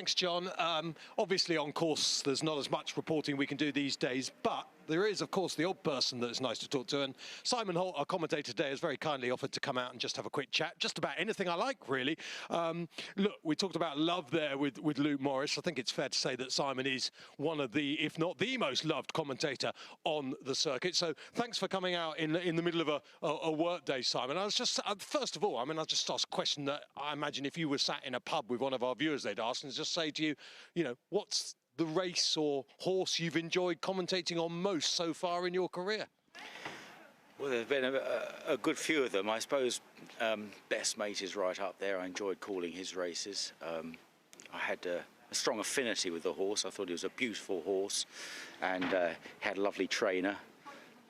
Thanks, John. Obviously, on course, there's not as much reporting we can do these days, but there is, of course, the odd person that is nice to talk to. And Simon Holt, our commentator today, has very kindly offered to come out and just have a quick chat, just about anything I like, really. Look, we talked about love there with Luke Morris. I think it's fair to say that Simon is one of the, if not the most loved commentator on the circuit. So thanks for coming out in the middle of a work day, Simon. I was just, first of all, I mean, I'll just ask a question that I imagine if you were sat in a pub with one of our viewers, they'd ask, and just say to you, you know, what's the race or horse you've enjoyed commentating on most so far in your career? Well, there's been a good few of them. I suppose Best Mate is right up there. I enjoyed calling his races. I had a strong affinity with the horse. I thought he was a beautiful horse and had a lovely trainer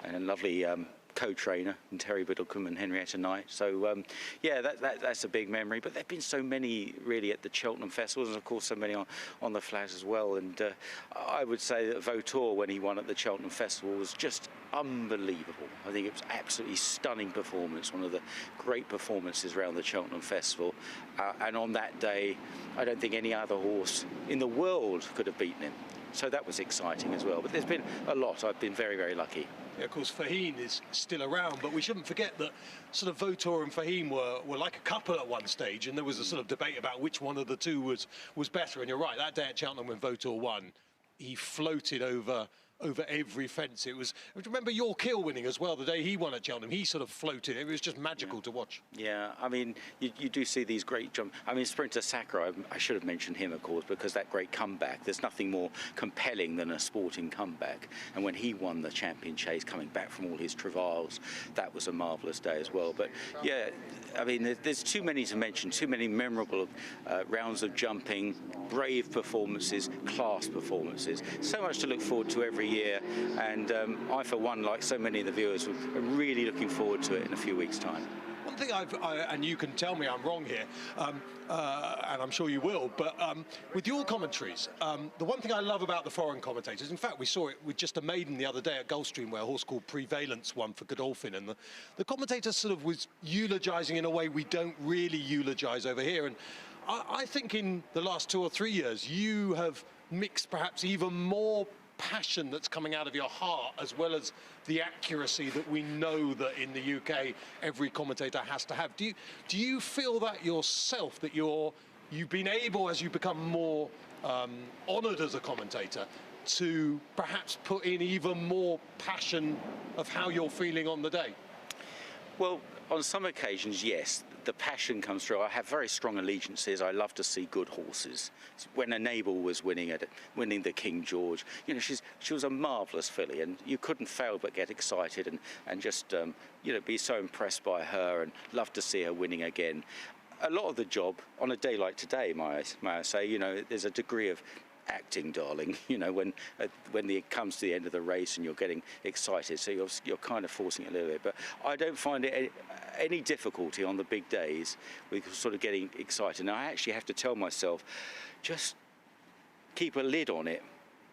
and a lovely co-trainer in Terry Biddlecombe and Henrietta Knight. So yeah, that's a big memory. But there have been so many really at the Cheltenham Festival, and of course so many on the flat as well. And I would say that Vautour, when he won at the Cheltenham Festival, was just unbelievable. I think it was absolutely stunning performance, one of the great performances around the Cheltenham Festival. And on that day, I don't think any other horse in the world could have beaten him. So that was exciting as well. But there's been a lot. I've been very, very lucky. Yeah, of course, Faheen is still around, but we shouldn't forget that sort of Vautour and Faheen were like a couple at one stage, and there was a sort of debate about which one of the two was better. And you're right, that day at Cheltenham when Vautour won, he floated over every fence. It was, remember York Hill winning as well the day he won at Cheltenham. He sort of floated. It was just magical to watch. Yeah, I mean, you do see these great jumps. I mean, Sprinter Sacre, I should have mentioned him, of course, because that great comeback, there's nothing more compelling than a sporting comeback. And when he won the Champion Chase, coming back from all his travails, that was a marvellous day as well. But yeah, I mean, there's too many to mention, too many memorable rounds of jumping, brave performances, class performances. So much to look forward to every year, and I, for one, like so many of the viewers, are really looking forward to it in a few weeks' time. One thing and you can tell me I'm wrong here, and I'm sure you will, but with your commentaries, the one thing I love about the foreign commentators, in fact, we saw it with just a maiden the other day at Gulfstream, where a horse called Prevalence won for Godolphin, and the commentator sort of was eulogising in a way we don't really eulogise over here. And I think in the last 2 or 3 years, you have mixed perhaps even more passion that's coming out of your heart, as well as the accuracy that we know that in the UK every commentator has to have. Do you feel that yourself, that you've been able, as you become more honoured as a commentator, to perhaps put in even more passion of how you're feeling on the day? Well, on some occasions, yes, the passion comes through. I have very strong allegiances. I love to see good horses. When Unbeatable was winning the King George, you know, she was a marvellous filly, and you couldn't fail but get excited and just you know, be so impressed by her and love to see her winning again. A lot of the job on a day like today, may I say, you know, there's a degree of acting, darling, you know, when it comes to the end of the race and you're getting excited, so you're kind of forcing it a little bit. But I don't find it any difficulty on the big days with sort of getting excited. Now, I actually have to tell myself, just keep a lid on it.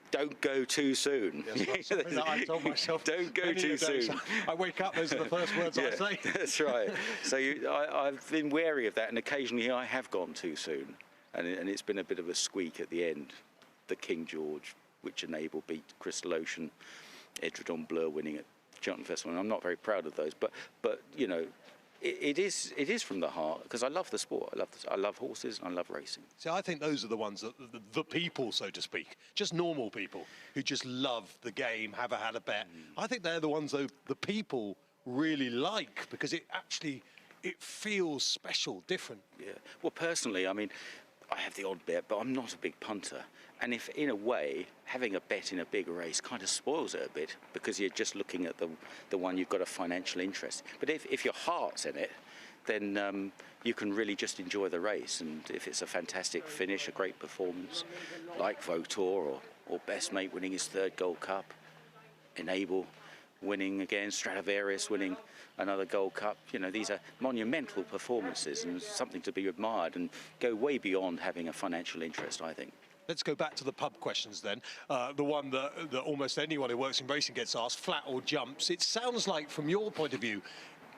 Don't go too soon. Yes, I told myself. Don't go too soon. I wake up, those are the first words I say. That's right. So I've been wary of that, and occasionally I have gone too soon, and it's been a bit of a squeak at the end. The King George, which Unbeatable beat Crystal Ocean, Edredon Bleu winning at Cheltenham Festival. And I'm not very proud of those, but you know, it is from the heart, because I love the sport. I love horses and I love racing. See, I think those are the ones that the people, so to speak, just normal people who just love the game, have had a bet. I think they're the ones though the people really like, because it feels special, different. Yeah. Well, personally, I mean, I have the odd bet, but I'm not a big punter. And if, in a way, having a bet in a big race kind of spoils it a bit, because you're just looking at the one you've got a financial interest. But if your heart's in it, then you can really just enjoy the race. And if it's a fantastic finish, a great performance, like Vautour or Best Mate winning his 3rd Gold Cup, Unbeatable winning again, Stradivarius winning another Gold Cup, you know, these are monumental performances and something to be admired and go way beyond having a financial interest, I think. Let's go back to the pub questions then. The one that almost anyone who works in racing gets asked, flat or jumps. It sounds like, from your point of view,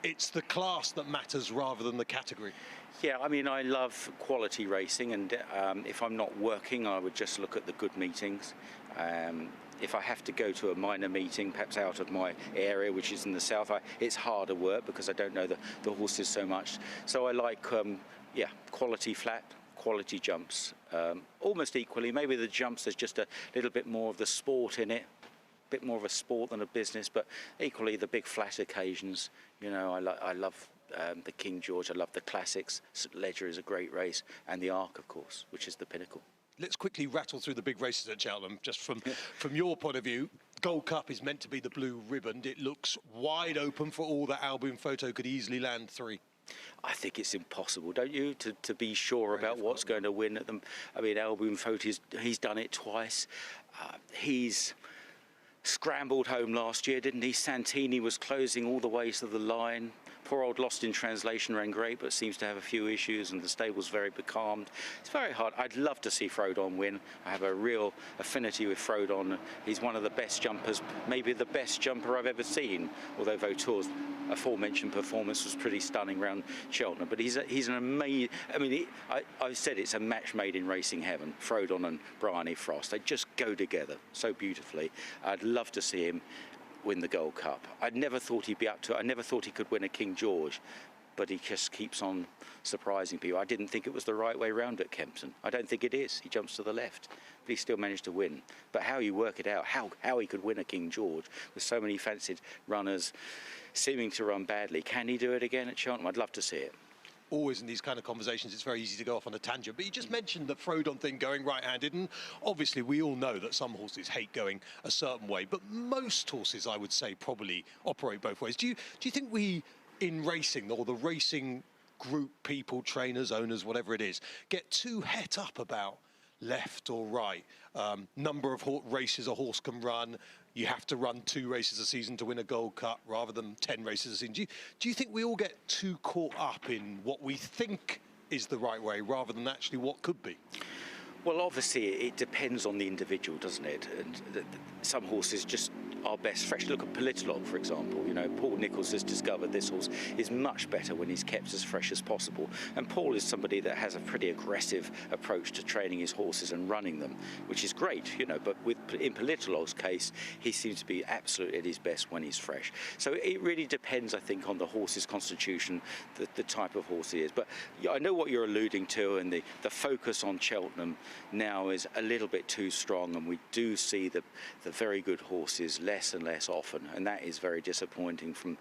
it's the class that matters rather than the category. Yeah, I mean, I love quality racing, and if I'm not working, I would just look at the good meetings. If I have to go to a minor meeting, perhaps out of my area, which is in the south, it's harder work because I don't know the horses so much. So I like, quality flat, quality jumps, almost equally. Maybe the jumps, there's just a little bit more of the sport in it, a bit more of a sport than a business, but equally the big flat occasions. You know, I love the King George, I love the classics. St Ledger is a great race, and the Arc, of course, which is the pinnacle. Let's quickly rattle through the big races at Cheltenham, just from your point of view. Gold Cup is meant to be the blue ribbon. It looks wide open for all that Albion Photo could easily land 3. I think it's impossible, don't you, to be sure about what's going to win at them. I mean, Albion Photo, he's done it twice. He's scrambled home last year, didn't he? Santini was closing all the way to the line. Poor old Lost in Translation ran great, but seems to have a few issues, and the stable's very becalmed. It's very hard. I'd love to see Frodon win. I have a real affinity with Frodon. He's one of the best jumpers, maybe the best jumper I've ever seen, although Vautour's aforementioned performance was pretty stunning around Cheltenham. But he's an amazing, I mean, I've said it's a match made in racing heaven, Frodon and Bryony Frost. They just go together so beautifully. I'd love to see him win the Gold Cup. I never thought he'd be up to it. I never thought he could win a King George, but he just keeps on surprising people. I didn't think it was the right way round at Kempton. I don't think it is. He jumps to the left, but he still managed to win. But how you work it out, how he could win a King George with so many fancied runners seeming to run badly. Can he do it again at Cheltenham? I'd love to see it. Always in these kind of conversations, it's very easy to go off on a tangent. But you just mentioned the Frodon thing going right-handed, and obviously we all know that some horses hate going a certain way, but most horses, I would say, probably operate both ways. Do you think we, in racing, or the racing group, people, trainers, owners, whatever it is, get too het up about left or right, number of races a horse can run? You have to run 2 races a season to win a Gold Cup rather than 10 races a season. Do you think we all get too caught up in what we think is the right way rather than actually what could be? Well, obviously, it depends on the individual, doesn't it? And some horses just are best fresh. Look at Politolog, for example. You know, Paul Nicholls has discovered this horse is much better when he's kept as fresh as possible. And Paul is somebody that has a pretty aggressive approach to training his horses and running them, which is great, you know. But in Politolog's case, he seems to be absolutely at his best when he's fresh. So it really depends, I think, on the horse's constitution, the type of horse he is. But yeah, I know what you're alluding to, and the focus on Cheltenham now is a little bit too strong, and we do see the very good horses less and less often, and that is very disappointing for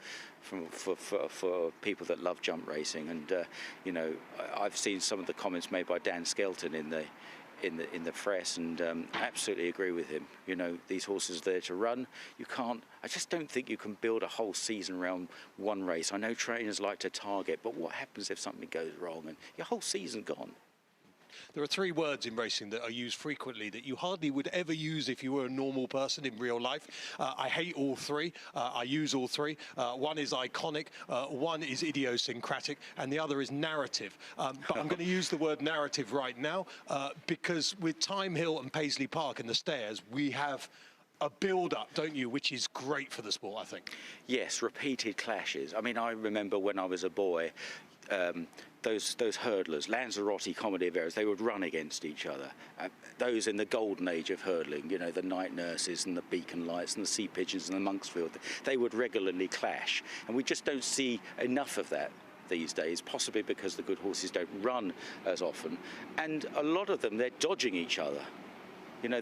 people that love jump racing. And you know, I've seen some of the comments made by Dan Skelton in the press, and absolutely agree with him. You know, these horses are there to run. You can't. I just don't think you can build a whole season around one race. I know trainers like to target, but what happens if something goes wrong and your whole season gone? There are 3 words in racing that are used frequently that you hardly would ever use if you were a normal person in real life. I hate all 3. I use all 3. One is iconic, one is idiosyncratic, and the other is narrative. But I'm going to use the word narrative right now because with Time Hill and Paisley Park and the Stairs, we have a build-up, don't you, which is great for the sport, I think. Yes, repeated clashes. I mean, I remember when I was a boy, those hurdlers, Lanzarote, Comedy of Errors, they would run against each other. Those in the golden age of hurdling, you know, the Night Nurses and the Beacon Lights and the Sea Pigeons and the Monksfield, they would regularly clash. And we just don't see enough of that these days, possibly because the good horses don't run as often. And a lot of them, they're dodging each other. You know,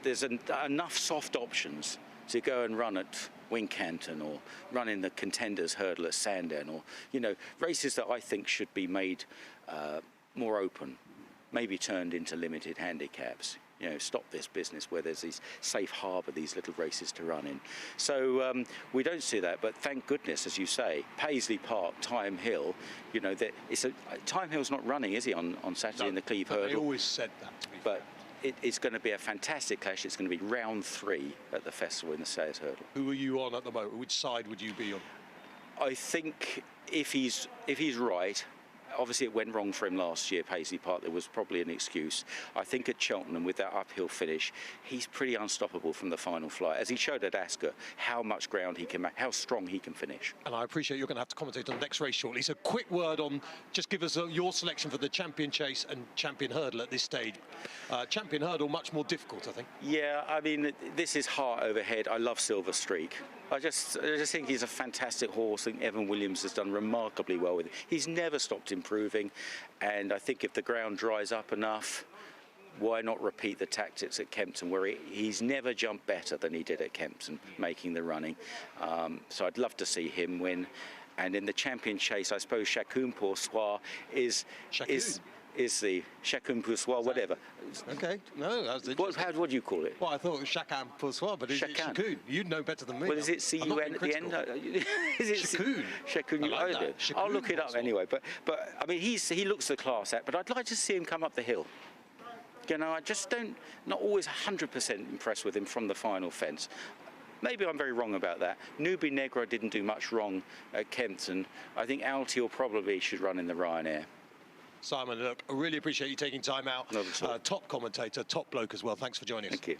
there's enough soft options to go and run at Wincanton or run in the Contenders Hurdle at Sandown, or, you know, races that I think should be made more open, maybe turned into limited handicaps. You know, stop this business where there's these safe harbour, these little races to run in. So we don't see that, but thank goodness, as you say, Paisley Park, Time Hill, you know, Time Hill's not running, is he, on Saturday in the Cleve Hurdle? They always said that, to be fair. It's going to be a fantastic clash. It's going to be round 3 at the festival in the Sayers Hurdle. Who are you on at the moment? Which side would you be on? I think if he's right, obviously it went wrong for him last year, Paisley Park. There was probably an excuse. I think at Cheltenham, with that uphill finish, he's pretty unstoppable from the final flight. As he showed at Ascot, how much ground he can make, how strong he can finish. And I appreciate you're going to have to commentate on the next race shortly. So quick word on, just give us your selection for the Champion Chase and Champion Hurdle at this stage. Champion Hurdle, much more difficult, I think. Yeah, I mean, this is heart over head. I love Silver Streak. I just think he's a fantastic horse. I think Evan Williams has done remarkably well with it. He's never stopped improving, and I think if the ground dries up enough, why not repeat the tactics at Kempton, where he's never jumped better than he did at Kempton, making the running. So I'd love to see him win. And in the Champion Chase, I suppose Chacun Pour Soi is the Chacun Pour Soi, whatever. Okay, no, that's interesting. What do you call it? Well, I thought it was Chacun Pour Soi, but it's Chacun. You'd know better than me. Well, is it C-U-N at the end? Is it Chacun. Chacun. I like that. I'll look it up anyway. But I mean, he looks the class act, but I'd like to see him come up the hill. You know, I just not always 100% impressed with him from the final fence. Maybe I'm very wrong about that. Nubi Negra didn't do much wrong at Kempton. I think Altior probably should run in the Ryanair. Simon, look, I really appreciate you taking time out. Not at all. Top commentator, top bloke as well. Thanks for joining us. Thank you.